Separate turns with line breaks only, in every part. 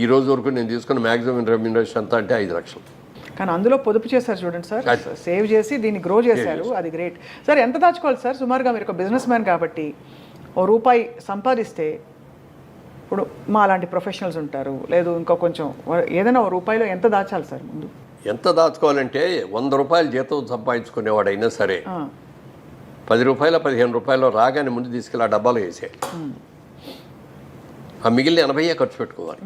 ఈ రోజు వరకు నేను తీసుకున్న మ్యాక్సిమం రెమ్యూనరేషన్ అంతా అంటే 5 లక్షలు.
కానీ అందులో పొదుపు చేశారు చూడండి సార్, సేవ్ చేసి దీన్ని గ్రో చేశారు, అది గ్రేట్ సార్. ఎంత దాచుకోవాలి సార్ సుమారుగా? మీరు ఒక బిజినెస్ మ్యాన్ కాబట్టి ₹1 సంపాదిస్తే, ఇప్పుడు మా అలాంటి ప్రొఫెషనల్స్ ఉంటారు, లేదు ఇంకా కొంచెం ఏదైనా ₹1లో ఎంత దాచాలి సార్ ముందు?
ఎంత దాచుకోవాలంటే ₹100 జీతం సంపాదించుకునేవాడైనా సరే ₹10 ₹15 రాగానే ముందు తీసుకెళ్ళి ఆ డబ్బాలో వేసేయాలి. ఆ మిగిలిన 80 ఖర్చు పెట్టుకోవాలి.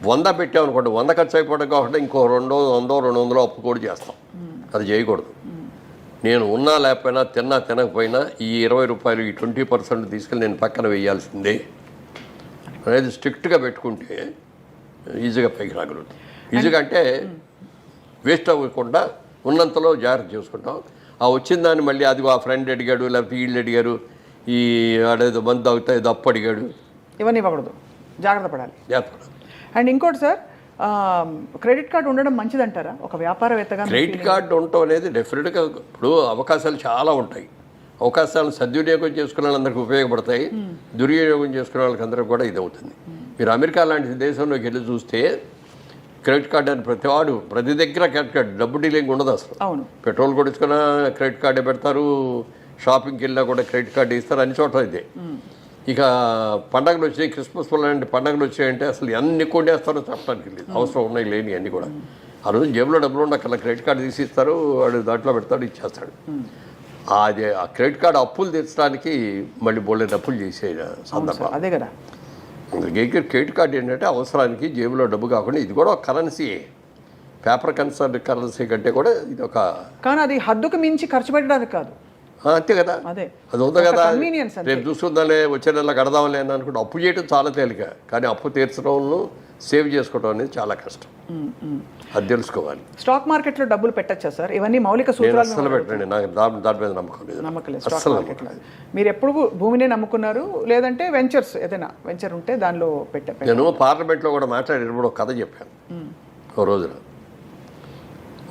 100 పెట్టామనుకోండి, 100 ఖర్చు అయిపోవడం కాబట్టి ఇంకో 200 అప్పు కూడా చేస్తాం. అది చేయకూడదు. నేను ఉన్నా లేకపోయినా, తినకపోయినా ఈ ₹20 ఈ 20% తీసుకెళ్ళి నేను పక్కన వేయాల్సిందే అనేది స్ట్రిక్ట్గా పెట్టుకుంటే ఈజీగా పైకి రాగలుగుతాం. ఈజీగా అంటే వేస్ట్ అవ్వకుండా ఉన్నంతలో జాగ్రత్త చేసుకుంటాం. ఆ వచ్చిన దాన్ని మళ్ళీ అది ఆ ఫ్రెండ్ అడిగాడు, లేకపోతే వీళ్ళు అడిగారు, ఈ ఆడేదో మందు తాగుతా ఏదో అప్పు అడిగాడు,
ఇవన్నీ ఇవ్వకూడదు, జాగ్రత్త పడాలి. అండ్ ఇంకోటి సార్, క్రెడిట్ కార్డు ఉండడం మంచిదంటారా ఒక వ్యాపారవేత్తగా?
క్రెడిట్ కార్డు ఉండటం అనేది డెఫినెట్గా ఇప్పుడు అవకాశాలు చాలా ఉంటాయి. అవకాశాలను సద్వినియోగం చేసుకునే వాళ్ళందరికీ ఉపయోగపడతాయి, దుర్వినియోగం చేసుకునే వాళ్ళకి అందరికీ కూడా ఇది అవుతుంది. మీరు అమెరికా లాంటి దేశంలోకి వెళ్ళి చూస్తే క్రెడిట్ కార్డు అని ప్రతి దగ్గర క్రెడిట్ కార్డు, డబ్బు డీలింగ్ ఉండదు అసలు.
అవును,
పెట్రోల్ కొడుచుకున్నా క్రెడిట్ కార్డే పెడతారు, షాపింగ్కి వెళ్ళినా కూడా క్రెడిట్ కార్డు ఇస్తారు, అన్ని చోట్ల ఇదే. ఇక పండగలు వచ్చాయి, క్రిస్మస్ లాంటి పండగలు వచ్చాయంటే అసలు ఎన్ని కొట్టేస్తారో చెప్పడానికి లేదు. అవసరం ఉన్నాయి లేని అన్నీ కూడా. ఆ రోజు జేబులో డబ్బులు ఉండక్కర్లా, క్రెడిట్ కార్డు తీసి ఇస్తారు, వాడు దాంట్లో పెడతాడు, ఇచ్చేస్తాడు. అది ఆ క్రెడిట్ కార్డు అప్పులు తీర్చడానికి మళ్ళీ బోల్డెన్ అప్పులు చేసే సందర్భం
అదే కదా.
క్రెడిట్ కార్డు ఏంటంటే అవసరానికి జేబులో డబ్బు కాకుండా ఇది కూడా ఒక కరెన్సీయే. పేపర్ కరెన్సీ కంటే కూడా ఇది ఒక,
కానీ అది హద్దుకు మించి ఖర్చు పెట్టడానికి కాదు.
అంతే కదా,
అదే
అది ఉంది కదా. రేపు చూసుకుందాలే, వచ్చే నెల కడదాంలే అని అనుకుంటే అప్పు చేయడం చాలా తేలిక, కానీ అప్పు తీర్చడంలో సేవ్ చేసుకోవడం అనేది చాలా కష్టం. అది తెలుసుకోవాలి.
స్టాక్ మార్కెట్లో డబ్బులు పెట్టచ్చా సార్? ఇవన్నీ మౌలిక సూత్రాలు.
అసలు పెట్టండి, నాకు దాని మీద నమ్మకం లేదు.
స్టాక్ మార్కెట్లో మీరు ఎప్పుడు భూమినే నమ్ముకున్నారు, లేదంటే వెంచర్స్ ఏదైనా వెంచర్ ఉంటే దానిలో పెట్టారు?
నేను పార్లమెంట్లో కూడా మాట్లాడేటప్పుడు ఒక కథ చెప్పాను. ఒక రోజున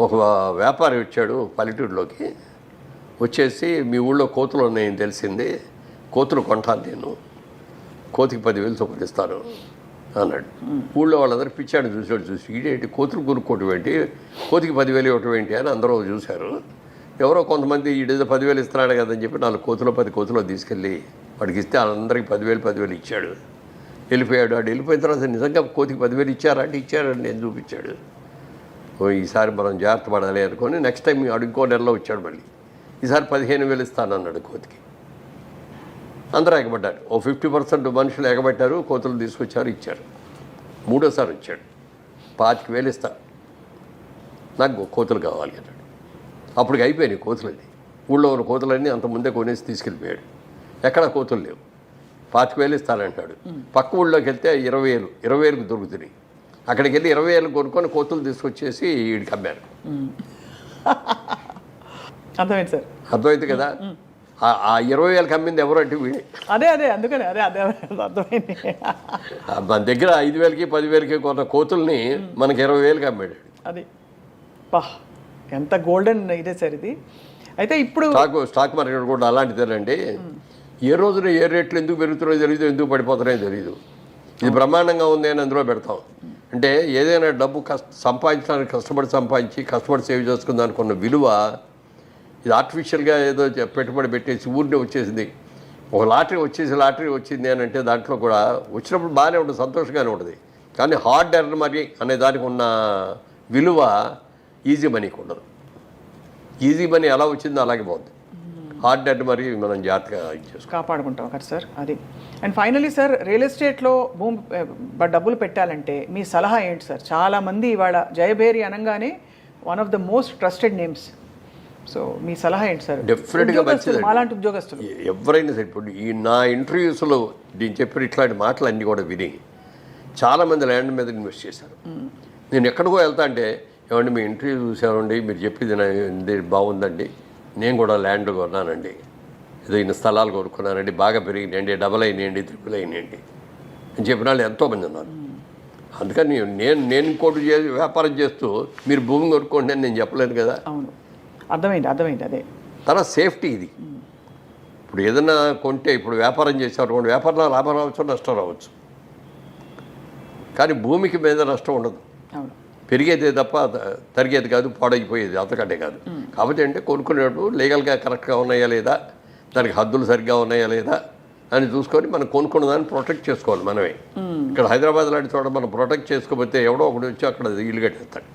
ఒక వ్యాపారి వచ్చాడు పల్లెటూరులోకి, వచ్చేసి మీ ఊళ్ళో కోతులు ఉన్నాయని తెలిసింది, కోతులు కొంటాను నేను, కోతికి 10,000 చొప్పున ఇస్తాను అన్నాడు. ఊళ్ళో వాళ్ళందరూ పిచ్చాడు చూసి ఈడేంటి కోతులు కొనుక్కోవటం ఏంటి, కోతికి 10,000 ఇవ్వటం ఏంటి అని అందరూ చూశారు. ఎవరో కొంతమంది ఈడేదో 10,000 ఇస్తున్నాడు కదని చెప్పి 4 కోతులు 10 కోతులు తీసుకెళ్ళి వాడికి ఇస్తే వాళ్ళందరికీ 10,000 ఇచ్చాడు. వెళ్ళిపోయాడు. వాడు వెళ్ళిపోయిన తర్వాత నిజంగా కోతికి 10,000 ఇచ్చారంటే ఇచ్చారండి నేను చూపించాడు. ఈసారి మనం జాగ్రత్త పడాలి అనుకొని నెక్స్ట్ టైం వాడు ఇంకో నెలలో వచ్చాడు. మళ్ళీ ఈసారి 15,000 ఇస్తానన్నాడు కోతికి. అందరూ ఎగబడ్డారు. ఓ 50% మనుషులు ఎగబట్టారు, కోతులు తీసుకొచ్చారు, ఇచ్చారు. మూడోసారి వచ్చాడు, 25,000 ఇస్తా, నాకు కోతులు కావాలి అన్నాడు. అప్పటికి అయిపోయినాయి కోతులన్నీ. ఊళ్ళో ఉన్న కోతులన్నీ అంత ముందే కొనేసి తీసుకెళ్ళిపోయాడు. ఎక్కడ కోతులు లేవు. 25,000 ఇస్తానంటాడు. పక్క ఊళ్ళోకి వెళ్తే 20,000 దొరుకుతున్నాయి. అక్కడికి వెళ్ళి 20,000 కొనుక్కొని కోతులు తీసుకొచ్చేసి వీడికి అమ్మారు.
అర్థమైంది సార్,
అర్థమైంది కదా. ఆ 20,000 అమ్మింది ఎవరు అంటే వీడే.
అదే అందుకని అదే అర్థమైంది.
మన దగ్గర 5,000కి 10,000కి కొన్న కోతుల్ని మనకి 20,000కి అమ్మాడు.
అది ఎంత గోల్డెన్ ఇదే సార్ ఇది. అయితే ఇప్పుడు
స్టాక్ మార్కెట్ కూడా అలాంటిదేనండి. ఏ రోజున ఏ రేట్లు ఎందుకు పెరుగుతున్నాయో తెలియదు, ఎందుకు పడిపోతున్నాయో తెలియదు. ఇది బ్రహ్మాండంగా ఉంది అని అందులో పెడతాం. అంటే ఏదైనా డబ్బు సంపాదించడానికి కష్టపడి సేవ్ చేసుకుందానికి ఉన్న విలువ ఇది ఆర్టిఫిషియల్గా ఏదో పెట్టుబడి పెట్టేసి ఊరినే వచ్చేసింది. ఒక లాటరీ వచ్చింది అని అంటే దాంట్లో కూడా వచ్చినప్పుడు బాగానే ఉంటుంది, సంతోషంగానే ఉంటుంది. కానీ హార్డ్ ఎర్న్ మనీ అనే దానికి ఉన్న విలువ ఈజీ మనీకి ఉండదు. ఈజీ మనీ ఎలా వచ్చిందో అలాగే బాగుంది. హార్డ్ ఎర్న్ మనీ మనం జాగ్రత్తగా
కాపాడుకుంటాం కదా సార్. అది. అండ్ ఫైనలీ సార్, రియల్ ఎస్టేట్లో డబ్బులు పెట్టాలంటే మీ సలహా ఏంటి సార్? చాలామంది ఇవాళ జయభేరి అనగానే one of the most trusted names. So మీ సలహా ఏంటి సార్?
డెఫినెట్గా మంచిది.
అలాంటి ఉద్యోగస్తులు
ఎవరైనా సరే, ఇప్పుడు ఈ నా ఇంటర్వ్యూస్లో నేను చెప్పిన ఇట్లాంటి మాటలు అన్నీ కూడా విని చాలామంది ల్యాండ్ మీద ఇన్వెస్ట్ చేశారు. నేను ఎక్కడికో వెళ్తా అంటే, ఏమండి మీ ఇంటర్వ్యూ చూసామండి, మీరు చెప్పింది బాగుందండి, నేను కూడా ల్యాండ్ కొన్నానండి, ఏదో ఇన్ని స్థలాలు కొనుక్కున్నానండి, బాగా పెరిగినాయండి, డబల్ అయినాయండి, ట్రిపుల్ అయినాయండి అని చెప్పిన వాళ్ళు ఎంతోమంది ఉన్నారు. అందుకని నేను ఇంకోటి వ్యాపారం చేస్తూ మీరు భూమి కొనుక్కోండి అని నేను చెప్పలేను కదా.
అవును, అర్థమైంది. అదే
తర్వాత సేఫ్టీ ఇది. ఇప్పుడు ఏదైనా కొంటే, ఇప్పుడు వ్యాపారం చేసేవారు, వ్యాపారంలో లాభం రావచ్చు, నష్టం రావచ్చు. కానీ భూమికి మీద నష్టం ఉండదు,
అవును.
పెరిగేదే తప్ప తరిగేది కాదు, పాడైపోయేది అంతకంటే కాదు. కాబట్టి అంటే కొనుక్కునేటప్పుడు లీగల్గా కరెక్ట్గా ఉన్నాయా లేదా, దానికి హద్దులు సరిగ్గా ఉన్నాయా లేదా అని చూసుకొని మనం కొనుక్కున్న దాన్ని ప్రొటెక్ట్ చేసుకోవాలి మనమే. ఇక్కడ హైదరాబాద్ లాంటి చోట మనం ప్రొటెక్ట్ చేసుకోకపోతే ఎవడో ఒకటి వచ్చి అక్కడ ఇల్లు కట్టేస్తాడు.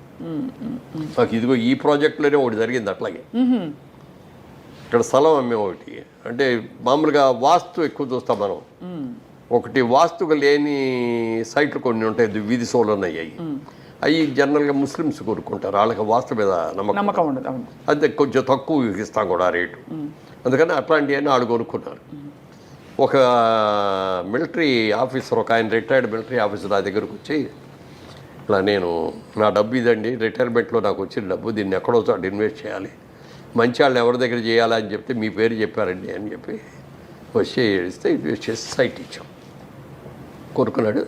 మాకు ఇదిగో ఈ ప్రాజెక్టులోనే ఒకటి జరిగింది అట్లాగే. ఇక్కడ స్థలం అమ్మే ఒకటి అంటే మామూలుగా వాస్తు ఎక్కువ చూస్తాం మనం. ఒకటి వాస్తుగా లేని సైట్లు కొన్ని ఉంటాయి, వీధి సోలను అయ్యాయి. అవి జనరల్గా ముస్లిమ్స్ కోరుకుంటారు, వాళ్ళకి వాస్తు మీద నమ్మకం
ఉండదు.
అదే కొంచెం తక్కువ ఇస్తాం కూడా రేటు. అందుకని అట్లాంటివన్నీ వాళ్ళు కొనుక్కున్నారు. ఒక మిలిటరీ ఆఫీసర్, ఒక ఆయన రిటైర్డ్ మిలిటరీ ఆఫీసర్ నా దగ్గరకు వచ్చి, ఇలా నేను నా డబ్బు ఇదండి, రిటైర్మెంట్లో నాకు వచ్చిన డబ్బు, దీన్ని ఎక్కడో చోట ఇన్వెస్ట్ చేయాలి, మంచి వాళ్ళు ఎవరి దగ్గర చేయాలని చెప్తే మీ పేరు చెప్పారండి అని చెప్పి వచ్చి ఇస్తే ఇన్వెస్ట్ చేసి సైట్ ఇచ్చాం. కొనుక్కున్నాడు.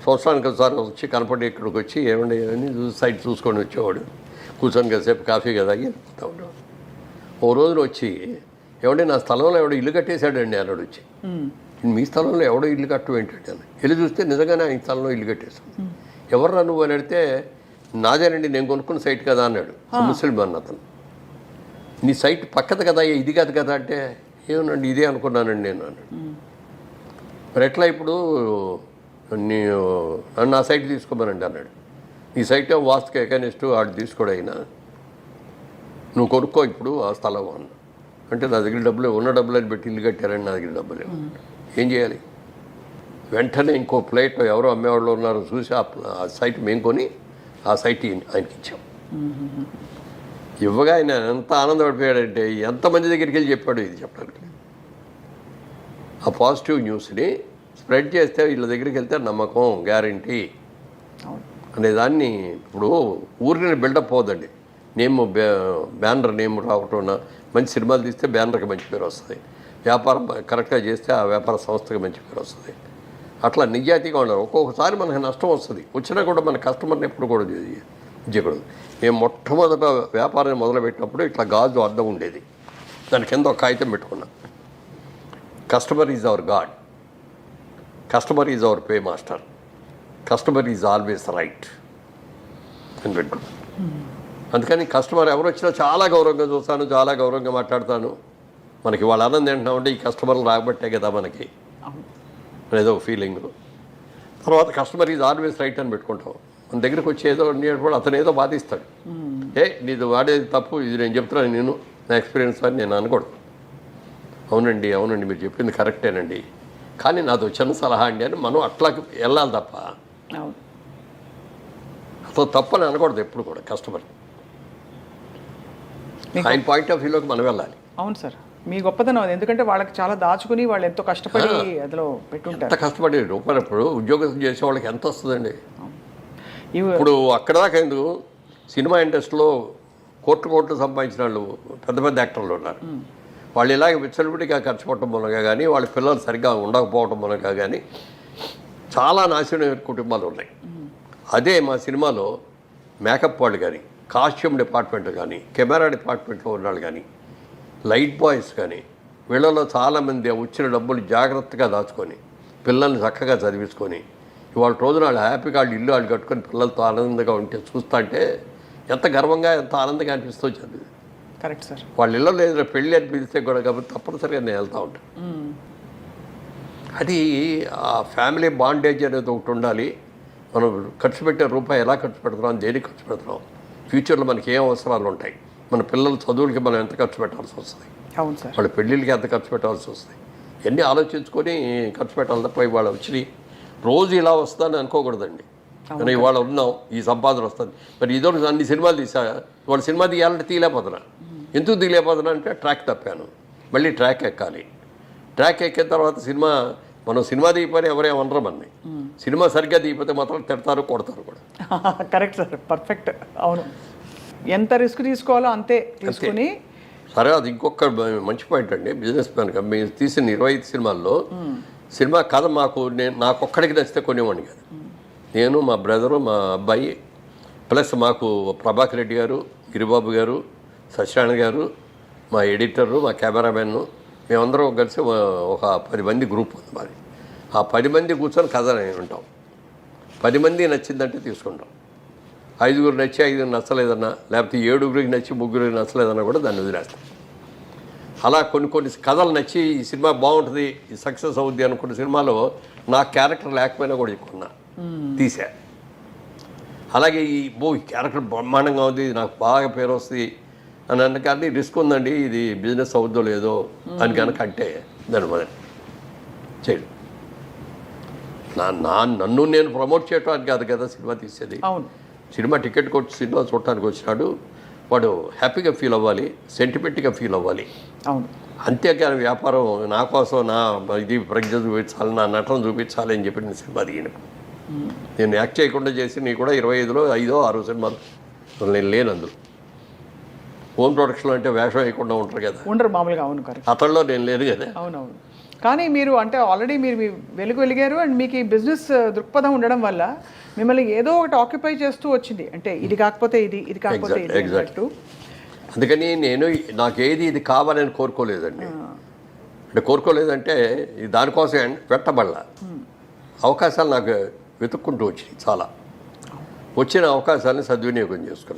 సంవత్సరానికి ఒకసారి వచ్చి కనపడి ఇక్కడికి వచ్చి ఏమండి అని సైట్ చూసుకొని వచ్చేవాడు. కూర్చొని కాసేపు కాఫీ కదా వెళ్తా ఉండేవాడు. ఓ రోజున వచ్చి, ఏమంటే నా స్థలంలో ఎవడో ఇల్లు కట్టేశాడండి అన్నాడు వచ్చి. మీ స్థలంలో ఎవడో ఇల్లు కట్టడం ఏంటంటే అని వెళ్ళి చూస్తే నిజంగానే ఆయన స్థలంలో ఇల్లు కట్టేశాడు. ఎవర్రా నువ్వు అని అడిగితే, నాదేనండి నేను కొనుక్కున్న సైట్ కదా అన్నాడు. ముస్లిం అన్న అతను. నీ సైట్ పక్కది కదా, ఇది కాదు కదా అంటే, ఏమనండి ఇదే అనుకున్నానండి నేను అన్నాడు. మరి ఎట్లా ఇప్పుడు నన్ను నా సైట్ తీసుకోమనండి అన్నాడు. నీ సైట్ వాస్తుకి ఎకనిస్టు వాడు తీసుకోడు అయినా, నువ్వు కొనుక్కో ఇప్పుడు ఆ స్థలం అన్న. అంటే నా దగ్గర డబ్బులు ఉన్న డబ్బులని పెట్టి ఇల్లు కట్టారని నా దగ్గర డబ్బులు ఏం చేయాలి? వెంటనే ఇంకో ప్లేట్ ఎవరో అమ్మేవాళ్ళు ఉన్నారో చూసి ఆ సైట్ మేము కొని ఆ సైట్ ఆయనకి ఇచ్చాం. ఇవ్వగా ఆయన ఎంత ఆనందపడిపోయాడంటే, ఎంతమంది దగ్గరికి వెళ్ళి చెప్పాడు ఇది చెప్పడానికి. ఆ పాజిటివ్ న్యూస్ని స్ప్రెడ్ చేస్తే వీళ్ళ దగ్గరికి వెళ్తే నమ్మకం, గ్యారంటీ అనేదాన్ని. ఇప్పుడు ఊరిని బిల్డప్ పోదండి, నేమ్ బ్యానర్ నేమ్ రావటం, మంచి సినిమాలు తీస్తే బ్యానర్కి మంచి పేరు వస్తుంది, వ్యాపారం కరెక్ట్గా చేస్తే ఆ వ్యాపార సంస్థకి మంచి పేరు వస్తుంది. అట్లా నిజాయితీగా ఉండాలి. ఒక్కొక్కసారి మనకు నష్టం వస్తుంది, వచ్చినా కూడా మన కస్టమర్ని ఎప్పుడు కూడా చేయకూడదు. మేము మొట్టమొదట వ్యాపారాన్ని మొదలుపెట్టినప్పుడు ఇట్లా గాజు అద్దం ఉండేది, దాని కింద ఒక కాగితం పెట్టుకున్నాం, customer is our God, customer is our pay master, customer is always right అని పెట్టుకున్నాం. అందుకని కస్టమర్ ఎవరు వచ్చినా చాలా గౌరవంగా చూస్తాను, చాలా గౌరవంగా మాట్లాడతాను. మనకి వాళ్ళ ఆనందం ఏంటంటే ఈ కస్టమర్లు రాబట్టే కదా మనకి అనేదో ఫీలింగ్. తర్వాత కస్టమర్ ఈజ్ ఆల్వేస్ రైట్ అని పెట్టుకుంటాం. మన దగ్గరికి వచ్చి ఏదో కూడా అతను ఏదో బాధిస్తాడు, నీది వాడేది తప్పు, ఇది నేను చెప్తున్నాను, నేను నా ఎక్స్పీరియన్స్ అని నేను అనకూడదు. అవునండి అవునండి మీరు చెప్పింది కరెక్టేనండి, కానీ నాది చిన్న సలహా అండి అని మనం అట్లా వెళ్ళాలి తప్ప అసలు తప్పని అనకూడదు ఎప్పుడు కూడా. కస్టమర్ ఆయన పాయింట్ ఆఫ్ వ్యూలోకి మనం వెళ్ళాలి.
అవును సార్, మీ గొప్పతనం అది. ఎందుకంటే వాళ్ళకి చాలా దాచుకుని వాళ్ళు ఎంతో కష్టపడి అందులో పెట్టుంటారు.
ఎంత కష్టపడి రూపాయలు ఇప్పుడు ఉద్యోగం చేసే వాళ్ళకి ఎంత వస్తుందండి? ఇప్పుడు అక్కడ దాకా ఎందుకు, సినిమా ఇండస్ట్రీలో కోట్లు సంపాదించిన వాళ్ళు పెద్ద పెద్ద యాక్టర్లు ఉన్నారు. వాళ్ళు ఇలాగ విచ్చలవిడిగా ఖర్చు పెట్టడం మూలంగా కానీ, వాళ్ళ పిల్లలు సరిగ్గా ఉండకపోవడం మూలంగా కానీ చాలా నాశనమైన కుటుంబాలు ఉన్నాయి. అదే మా సినిమాలో మేకప్ వాళ్ళు కానీ, కాస్ట్యూమ్ డిపార్ట్మెంట్ కానీ, కెమెరా డిపార్ట్మెంట్లో ఉన్నవాళ్ళు కానీ, లైట్ బాయ్స్ కానీ, వీళ్ళలో చాలామంది వచ్చిన డబ్బులు జాగ్రత్తగా దాచుకొని పిల్లల్ని చక్కగా చదివించుకొని ఇవాళ రోజున వాళ్ళు హ్యాపీగా వాళ్ళు ఇల్లు వాళ్ళు కట్టుకొని పిల్లలతో ఆనందంగా ఉంటే చూస్తుంటే ఎంత గర్వంగా, ఎంత ఆనందంగా అనిపిస్తుంది చదివి.
Correct sir.
వాళ్ళ ఇళ్ళలో లేదు పెళ్ళి అని పిలిస్తే కూడా కాబట్టి తప్పనిసరిగా నేను వెళ్తూ ఉంటాను. అది ఆ ఫ్యామిలీ బాండేజ్ అనేది ఒకటి ఉండాలి. మనం ఖర్చు పెట్టే రూపాయి ఎలా ఖర్చు పెడుతున్నాం, దేనికి ఖర్చు పెడుతున్నాం, ఫ్యూచర్లో మనకి ఏం అవసరాలు ఉంటాయి, మన పిల్లల చదువులకి మనం ఎంత ఖర్చు పెట్టాల్సి వస్తుంది,
అవును సార్,
వాళ్ళ పెళ్ళిళ్ళకి ఎంత ఖర్చు పెట్టాల్సి వస్తుంది, ఇవన్నీ ఆలోచించుకొని ఖర్చు పెట్టాలి తప్ప ఇవాళ వచ్చి రోజు ఇలా వస్తుందని అనుకోకూడదండి. కానీ ఇవాళ ఉన్నాం, ఈ సంపాదన వస్తుంది. మరి ఇదో అన్ని సినిమాలు తీసా, ఇవాళ సినిమా తీయాలంటే తీయలేకపోతున్నా. ఎందుకు తీయలేకపోతున్నా అంటే ట్రాక్ తప్పాను, మళ్ళీ ట్రాక్ ఎక్కాలి. ట్రాక్ ఎక్కిన తర్వాత మనం సినిమా దిగిపోయి ఎవరేమనరు మనని. సినిమా సరిగ్గా దిగిపోతే మాత్రం తిడతారు, కొడతారు కూడా.
Correct sir, perfect. అవును, ఎంత రిస్క్ తీసుకోవాలో అంతే తీసుకుని.
సరే, అది ఇంకొక మంచి పాయింట్ అండి. బిజినెస్ మ్యాన్గా మేము తీసిన 25 సినిమాల్లో సినిమా కథ నాకొక్కడికి నచ్చితే కొనేవాడిని కాదు. నేను, మా బ్రదరు, మా అబ్బాయి, ప్లస్ మాకు ప్రభాకర్ రెడ్డి గారు, గిరిబాబు గారు, సత్యనారాయణ గారు, మా ఎడిటరు, మా కెమెరామెన్, మేమందరం కలిసి ఒక 10 మంది గ్రూప్ ఉంది మాది. ఆ 10 మంది కూర్చొని కథ ఉంటాం. 10 మంది నచ్చిందంటే తీసుకుంటాం. 5గురు నచ్చి 5 నచ్చలేదన్నా, లేకపోతే 7గురికి నచ్చి 3గురికి నచ్చలేదన్నా కూడా దాన్ని వదిలేస్తాం. అలా కొన్ని కథలు నచ్చి ఈ సినిమా బాగుంటుంది, ఈ సక్సెస్ అవుద్ది అనుకున్న సినిమాలో నా క్యారెక్టర్ లేకపోయినా కూడా కొన్నా తీసా. అలాగే ఈ క్యారెక్టర్ బ్రహ్మాండంగా ఉంది, నాకు బాగా పేరు వస్తుంది అని అన్న కానీ రిస్క్ ఉందండి, ఇది బిజినెస్ అవుద్దో లేదో అని కనుక అంటే దాని మొదలు చేయడు. నన్ను నేను ప్రమోట్ చేయడానికి కాదు కదా సినిమా తీసేది.
అవును,
సినిమా టికెట్ కొట్టి సినిమా చూడటానికి వచ్చినాడు, వాడు హ్యాపీగా ఫీల్ అవ్వాలి, సెంటిమెంట్గా ఫీల్ అవ్వాలి.
అవును,
అంతేకాని వ్యాపారం నా కోసం నా ఇది ప్రజ్ఞ చూపించాలి, నా నటన చూపించాలి అని చెప్పి నేను సినిమా దిగిన. నేను యాక్ట్ చేయకుండా చేసి నీ కూడా 25లో 5, 6 సినిమాలు నేను లేను అందులో. ఓన్ ప్రొడక్షన్ అంటే వేషం వేయకుండా ఉంటారు కదా,
ఉండరు మామూలుగా. అవును, కరెక్ట్.
అతడిలో నేను లేను కదా.
అవునవును. కానీ మీరు అంటే ఆల్రెడీ మీరు మీ వెలిగారు అండ్ మీకు ఈ బిజినెస్ దృక్పథం ఉండడం వల్ల మిమ్మల్ని ఏదో ఒకటి ఆక్యుపై చేస్తూ వచ్చింది. అంటే ఇది కాకపోతే ఇది, ఇది కాకపోతే ఇది అన్నట్టు.
అందుకని నేను నాకేది ఇది కావాలని కోరుకోలేదండి. అంటే కోరుకోలేదంటే దానికోసం పెట్టబడలా. అవకాశాలు నాకు వెతుక్కుంటూ వచ్చినాయి, చాలా వచ్చిన అవకాశాలను సద్వినియోగం చేసుకున్నాను.